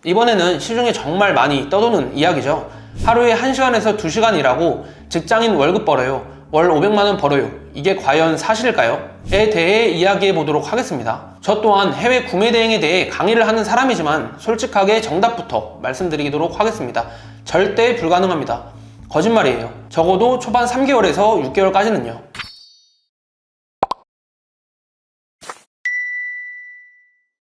이번에는 시중에 정말 많이 떠도는 이야기죠. 하루에 1시간에서 2시간 일하고 직장인 월급 벌어요. 월 500만원 벌어요. 이게 과연 사실일까요? 에 대해 이야기해 보도록 하겠습니다. 저 또한 해외 구매 대행에 대해 강의를 하는 사람이지만 솔직하게 정답부터 말씀드리도록 하겠습니다. 절대 불가능합니다. 거짓말이에요. 적어도 초반 3개월에서 6개월까지는요.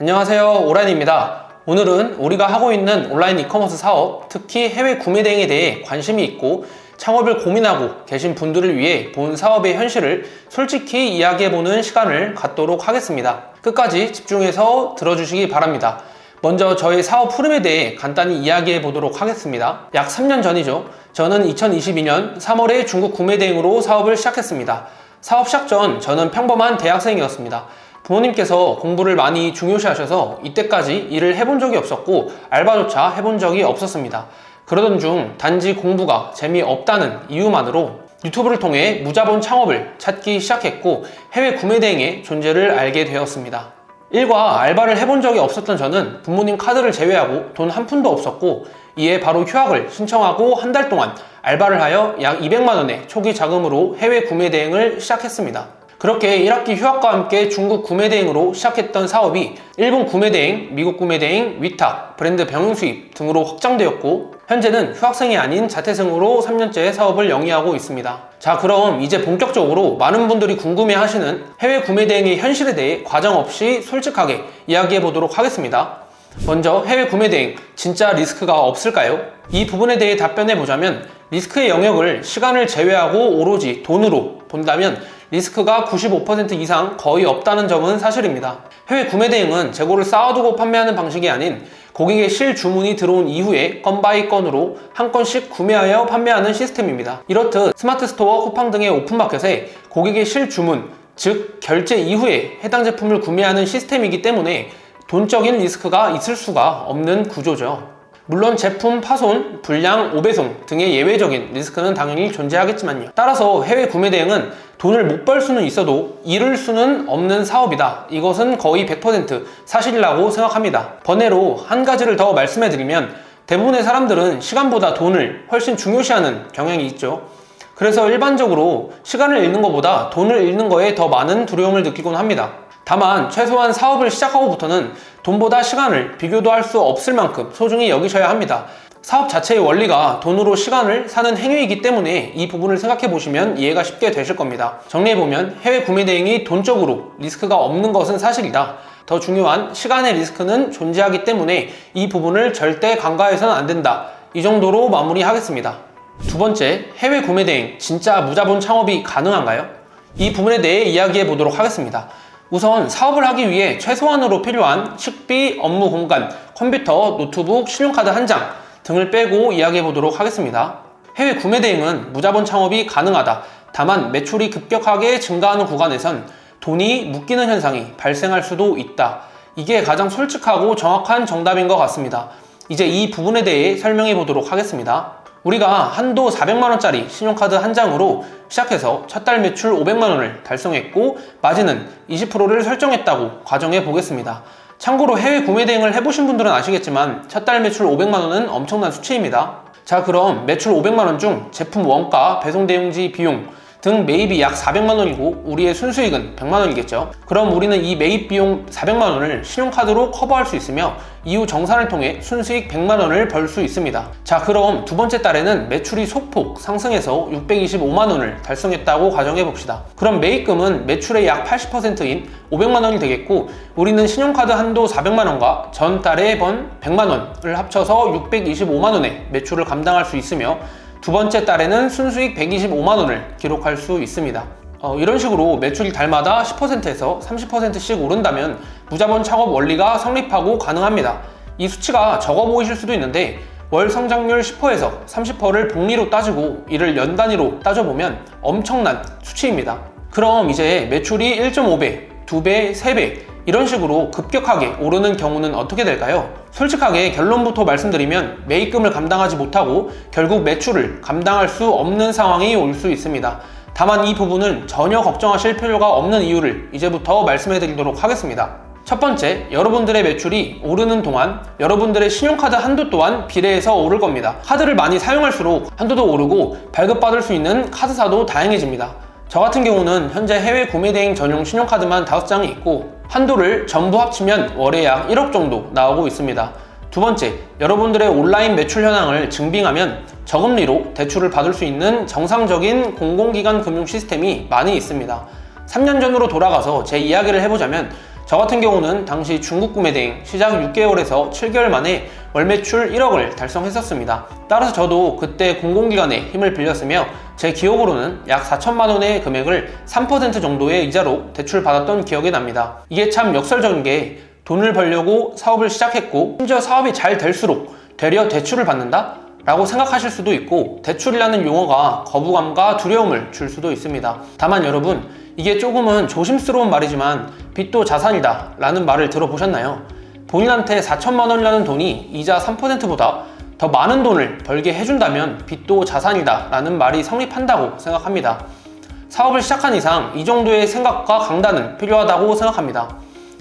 안녕하세요, 오란입니다. 오늘은 우리가 하고 있는 온라인 이커머스 사업, 특히 해외 구매 대행에 대해 관심이 있고 창업을 고민하고 계신 분들을 위해 본 사업의 현실을 솔직히 이야기해보는 시간을 갖도록 하겠습니다. 끝까지 집중해서 들어주시기 바랍니다. 먼저 저의 사업 흐름에 대해 간단히 이야기해 보도록 하겠습니다. 약 3년 전이죠. 저는 2022년 3월에 중국 구매 대행으로 사업을 시작했습니다. 사업 시작 전 저는 평범한 대학생이었습니다. 부모님께서 공부를 많이 중요시하셔서 이때까지 일을 해본 적이 없었고 알바조차 해본 적이 없었습니다. 그러던 중 단지 공부가 재미없다는 이유만으로 유튜브를 통해 무자본 창업을 찾기 시작했고 해외 구매 대행의 존재를 알게 되었습니다. 일과 알바를 해본 적이 없었던 저는 부모님 카드를 제외하고 돈 한 푼도 없었고 이에 바로 휴학을 신청하고 한 달 동안 알바를 하여 약 200만원의 초기 자금으로 해외 구매 대행을 시작했습니다. 그렇게 1학기 휴학과 함께 중국 구매 대행으로 시작했던 사업이 일본 구매 대행, 미국 구매 대행, 위탁, 브랜드 병행 수입 등으로 확장되었고 현재는 휴학생이 아닌 자퇴생으로 3년째 사업을 영위하고 있습니다. 자, 그럼 이제 본격적으로 많은 분들이 궁금해하시는 해외 구매 대행의 현실에 대해 과정 없이 솔직하게 이야기해 보도록 하겠습니다. 먼저 해외 구매 대행, 진짜 리스크가 없을까요? 이 부분에 대해 답변해 보자면 리스크의 영역을 시간을 제외하고 오로지 돈으로 본다면 리스크가 95% 이상 거의 없다는 점은 사실입니다. 해외 구매 대행은 재고를 쌓아두고 판매하는 방식이 아닌 고객의 실주문이 들어온 이후에 건 바이 건으로 한 건씩 구매하여 판매하는 시스템입니다. 이렇듯 스마트 스토어, 쿠팡 등의 오픈마켓에 고객의 실주문, 즉 결제 이후에 해당 제품을 구매하는 시스템이기 때문에 돈적인 리스크가 있을 수가 없는 구조죠. 물론 제품 파손, 불량, 오배송 등의 예외적인 리스크는 당연히 존재하겠지만요. 따라서 해외 구매 대행은 돈을 못 벌 수는 있어도 잃을 수는 없는 사업이다. 이것은 거의 100% 사실이라고 생각합니다. 번외로 한 가지를 더 말씀해드리면 대부분의 사람들은 시간보다 돈을 훨씬 중요시하는 경향이 있죠. 그래서 일반적으로 시간을 잃는 것보다 돈을 잃는 거에 더 많은 두려움을 느끼곤 합니다. 다만 최소한 사업을 시작하고부터는 돈보다 시간을 비교도 할 수 없을 만큼 소중히 여기셔야 합니다. 사업 자체의 원리가 돈으로 시간을 사는 행위이기 때문에 이 부분을 생각해 보시면 이해가 쉽게 되실 겁니다. 정리해보면 해외 구매 대행이 돈적으로 리스크가 없는 것은 사실이다. 더 중요한 시간의 리스크는 존재하기 때문에 이 부분을 절대 간과해서는 안 된다. 이 정도로 마무리하겠습니다. 두 번째, 해외 구매 대행 진짜 무자본 창업이 가능한가요? 이 부분에 대해 이야기해 보도록 하겠습니다. 우선 사업을 하기 위해 최소한으로 필요한 식비, 업무 공간, 컴퓨터, 노트북, 신용카드 한 장 등을 빼고 이야기해 보도록 하겠습니다. 해외 구매 대행은 무자본 창업이 가능하다. 다만 매출이 급격하게 증가하는 구간에선 돈이 묶이는 현상이 발생할 수도 있다. 이게 가장 솔직하고 정확한 정답인 것 같습니다. 이제 이 부분에 대해 설명해 보도록 하겠습니다. 우리가 한도 400만원짜리 신용카드 한 장으로 시작해서 첫 달 매출 500만원을 달성했고 마진은 20%를 설정했다고 가정해 보겠습니다. 참고로 해외 구매 대행을 해보신 분들은 아시겠지만 첫 달 매출 500만원은 엄청난 수치입니다. 자, 그럼 매출 500만원 중 제품 원가, 배송 대용지 비용 등 매입이 약 400만원이고 우리의 순수익은 100만원이겠죠. 그럼 우리는 이 매입 비용 400만원을 신용카드로 커버할 수 있으며 이후 정산을 통해 순수익 100만원을 벌 수 있습니다. 자, 그럼 두 번째 달에는 매출이 소폭 상승해서 625만원을 달성했다고 가정해 봅시다. 그럼 매입금은 매출의 약 80%인 500만원이 되겠고 우리는 신용카드 한도 400만원과 전 달에 번 100만원을 합쳐서 625만원의 매출을 감당할 수 있으며 두 번째 달에는 순수익 125만원을 기록할 수 있습니다. 이런 식으로 매출이 달마다 10%에서 30%씩 오른다면 무자본 창업 원리가 성립하고 가능합니다. 이 수치가 적어 보이실 수도 있는데 월 성장률 10%에서 30%를 복리로 따지고 이를 연 단위로 따져보면 엄청난 수치입니다. 그럼 이제 매출이 1.5배, 2배, 3배 이런 식으로 급격하게 오르는 경우는 어떻게 될까요? 솔직하게 결론부터 말씀드리면 매입금을 감당하지 못하고 결국 매출을 감당할 수 없는 상황이 올 수 있습니다. 다만 이 부분은 전혀 걱정하실 필요가 없는 이유를 이제부터 말씀해 드리도록 하겠습니다. 첫 번째, 여러분들의 매출이 오르는 동안 여러분들의 신용카드 한도 또한 비례해서 오를 겁니다. 카드를 많이 사용할수록 한도도 오르고 발급받을 수 있는 카드사도 다양해집니다. 저 같은 경우는 현재 해외 구매대행 전용 신용카드만 5장이 있고 한도를 전부 합치면 월에 약 1억 정도 나오고 있습니다. 두 번째, 여러분들의 온라인 매출 현황을 증빙하면 저금리로 대출을 받을 수 있는 정상적인 공공기관 금융 시스템이 많이 있습니다. 3년 전으로 돌아가서 제 이야기를 해보자면 저 같은 경우는 당시 중국 구매대행 시작 6개월에서 7개월 만에 월 매출 1억을 달성했었습니다. 따라서 저도 그때 공공기관의 힘을 빌렸으며 제 기억으로는 약 4천만 원의 금액을 3% 정도의 이자로 대출받았던 기억이 납니다. 이게 참 역설적인 게 돈을 벌려고 사업을 시작했고 심지어 사업이 잘 될수록 되려 대출을 받는다? 라고 생각하실 수도 있고 대출이라는 용어가 거부감과 두려움을 줄 수도 있습니다. 다만 여러분, 이게 조금은 조심스러운 말이지만 빚도 자산이다 라는 말을 들어보셨나요? 본인한테 4천만 원이라는 돈이 이자 3%보다 더 많은 돈을 벌게 해준다면 빚도 자산이다 라는 말이 성립한다고 생각합니다. 사업을 시작한 이상 이 정도의 생각과 강단은 필요하다고 생각합니다.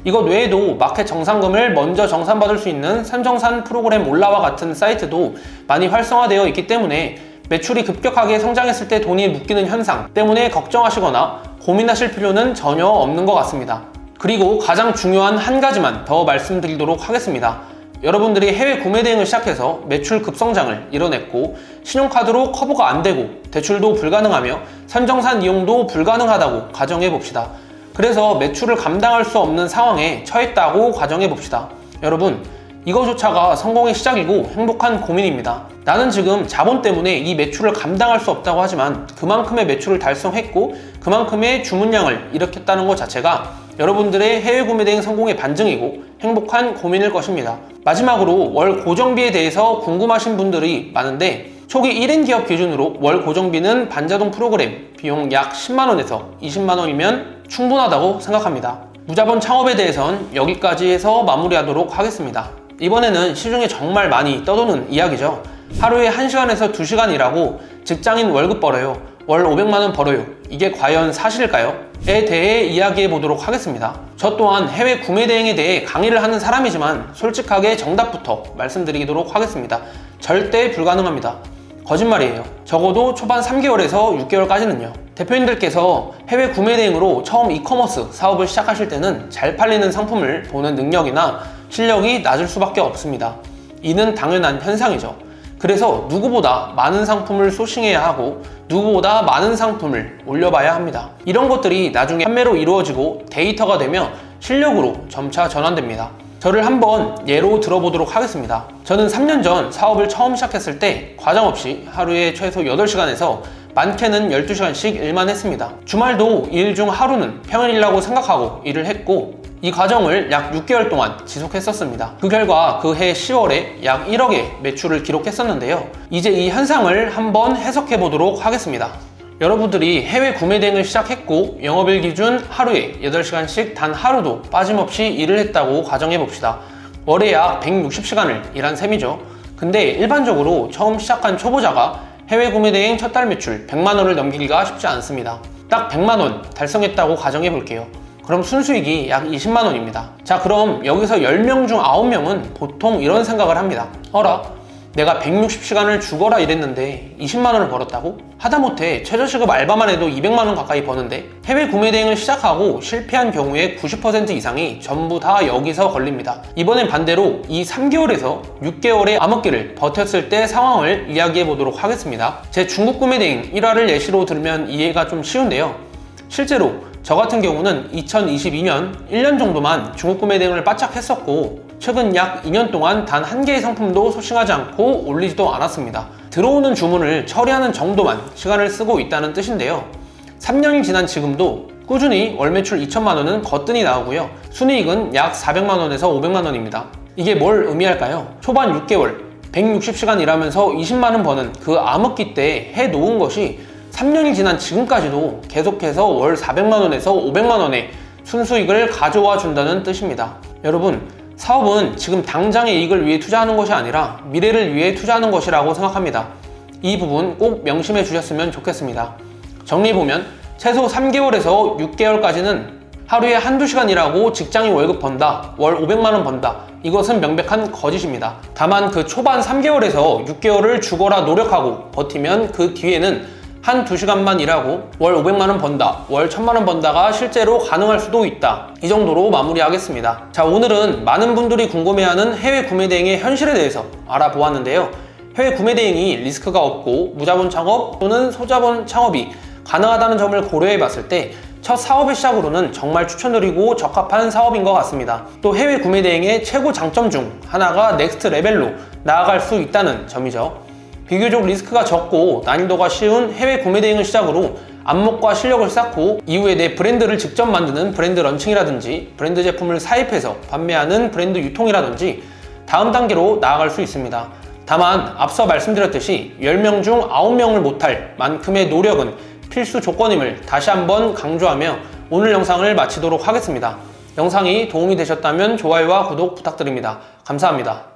이것 외에도 마켓 정산금을 먼저 정산받을 수 있는 선정산 프로그램 올라와 같은 사이트도 많이 활성화되어 있기 때문에 매출이 급격하게 성장했을 때 돈이 묶이는 현상 때문에 걱정하시거나 고민하실 필요는 전혀 없는 것 같습니다. 그리고 가장 중요한 한 가지만 더 말씀드리도록 하겠습니다. 여러분들이 해외 구매 대행을 시작해서 매출 급성장을 이뤄냈고 신용카드로 커버가 안 되고 대출도 불가능하며 선정산 이용도 불가능하다고 가정해 봅시다. 그래서 매출을 감당할 수 없는 상황에 처했다고 가정해 봅시다. 여러분, 이거조차가 성공의 시작이고 행복한 고민입니다. 나는 지금 자본 때문에 이 매출을 감당할 수 없다고 하지만 그만큼의 매출을 달성했고 그만큼의 주문량을 일으켰다는 것 자체가 여러분들의 해외 구매 대행 성공의 반증이고 행복한 고민일 것입니다. 마지막으로 월 고정비에 대해서 궁금하신 분들이 많은데 초기 1인 기업 기준으로 월 고정비는 반자동 프로그램 비용 약 10만원에서 20만원이면 충분하다고 생각합니다. 무자본 창업에 대해선 여기까지 해서 마무리하도록 하겠습니다. 이번에는 시중에 정말 많이 떠도는 이야기죠. 하루에 1시간에서 2시간 일하고 직장인 월급 벌어요. 월 500만원 벌어요. 이게 과연 사실일까요? 에 대해 이야기해 보도록 하겠습니다. 저 또한 해외 구매 대행에 대해 강의를 하는 사람이지만 솔직하게 정답부터 말씀드리도록 하겠습니다. 절대 불가능합니다. 거짓말이에요. 적어도 초반 3개월에서 6개월까지는요. 대표님들께서 해외 구매 대행으로 처음 이커머스 사업을 시작하실 때는 잘 팔리는 상품을 보는 능력이나 실력이 낮을 수밖에 없습니다. 이는 당연한 현상이죠. 그래서 누구보다 많은 상품을 소싱해야 하고 누구보다 많은 상품을 올려봐야 합니다. 이런 것들이 나중에 판매로 이루어지고 데이터가 되며 실력으로 점차 전환됩니다. 저를 한번 예로 들어보도록 하겠습니다. 저는 3년 전 사업을 처음 시작했을 때 과장 없이 하루에 최소 8시간에서 많게는 12시간씩 일만 했습니다. 주말도 일 중 하루는 평일이라고 생각하고 일을 했고 이 과정을 약 6개월 동안 지속했었습니다. 그 결과 그 해 10월에 약 1억의 매출을 기록했었는데요. 이제 이 현상을 한번 해석해 보도록 하겠습니다. 여러분들이 해외 구매 대행을 시작했고 영업일 기준 하루에 8시간씩 단 하루도 빠짐없이 일을 했다고 가정해 봅시다. 월에 약 160시간을 일한 셈이죠. 근데 일반적으로 처음 시작한 초보자가 해외 구매 대행 첫 달 매출 100만원을 넘기기가 쉽지 않습니다. 딱 100만원 달성했다고 가정해 볼게요. 그럼 순수익이 약 20만원입니다. 자, 그럼 여기서 10명 중 9명은 보통 이런 생각을 합니다. 어라? 내가 160시간을 죽어라 일했는데 20만원을 벌었다고? 하다못해 최저시급 알바만 해도 200만원 가까이 버는데 해외 구매 대행을 시작하고 실패한 경우에 90% 이상이 전부 다 여기서 걸립니다. 이번엔 반대로 이 3개월에서 6개월의 암흑기를 버텼을 때 상황을 이야기해 보도록 하겠습니다. 제 중국 구매 대행 1화를 예시로 들면 이해가 좀 쉬운데요. 실제로 저 같은 경우는 2022년 1년 정도만 중국 구매 대행을 바짝 했었고 최근 약 2년 동안 단 한 개의 상품도 소싱하지 않고 올리지도 않았습니다. 들어오는 주문을 처리하는 정도만 시간을 쓰고 있다는 뜻인데요. 3년이 지난 지금도 꾸준히 월 매출 2천만원은 거뜬히 나오고요. 순이익은 약 400만원에서 500만원입니다. 이게 뭘 의미할까요? 초반 6개월 160시간 일하면서 20만원 버는 그 암흑기 때 해놓은 것이 3년이 지난 지금까지도 계속해서 월 400만원에서 500만원의 순수익을 가져와 준다는 뜻입니다. 여러분, 사업은 지금 당장의 이익을 위해 투자하는 것이 아니라 미래를 위해 투자하는 것이라고 생각합니다. 이 부분 꼭 명심해 주셨으면 좋겠습니다. 정리해보면 최소 3개월에서 6개월까지는 하루에 한두 시간 일하고 직장인 월급 번다, 월 500만원 번다, 이것은 명백한 거짓입니다. 다만 그 초반 3개월에서 6개월을 죽어라 노력하고 버티면 그 뒤에는 한두 시간만 일하고 월 500만원 번다, 월 1000만원 번다가 실제로 가능할 수도 있다. 이 정도로 마무리하겠습니다. 자, 오늘은 많은 분들이 궁금해하는 해외 구매 대행의 현실에 대해서 알아보았는데요. 해외 구매 대행이 리스크가 없고 무자본 창업 또는 소자본 창업이 가능하다는 점을 고려해 봤을 때 첫 사업의 시작으로는 정말 추천드리고 적합한 사업인 것 같습니다. 또 해외 구매 대행의 최고 장점 중 하나가 넥스트 레벨로 나아갈 수 있다는 점이죠. 비교적 리스크가 적고 난이도가 쉬운 해외 구매 대행을 시작으로 안목과 실력을 쌓고 이후에 내 브랜드를 직접 만드는 브랜드 런칭이라든지 브랜드 제품을 사입해서 판매하는 브랜드 유통이라든지 다음 단계로 나아갈 수 있습니다. 다만 앞서 말씀드렸듯이 10명 중 9명을 못할 만큼의 노력은 필수 조건임을 다시 한번 강조하며 오늘 영상을 마치도록 하겠습니다. 영상이 도움이 되셨다면 좋아요와 구독 부탁드립니다. 감사합니다.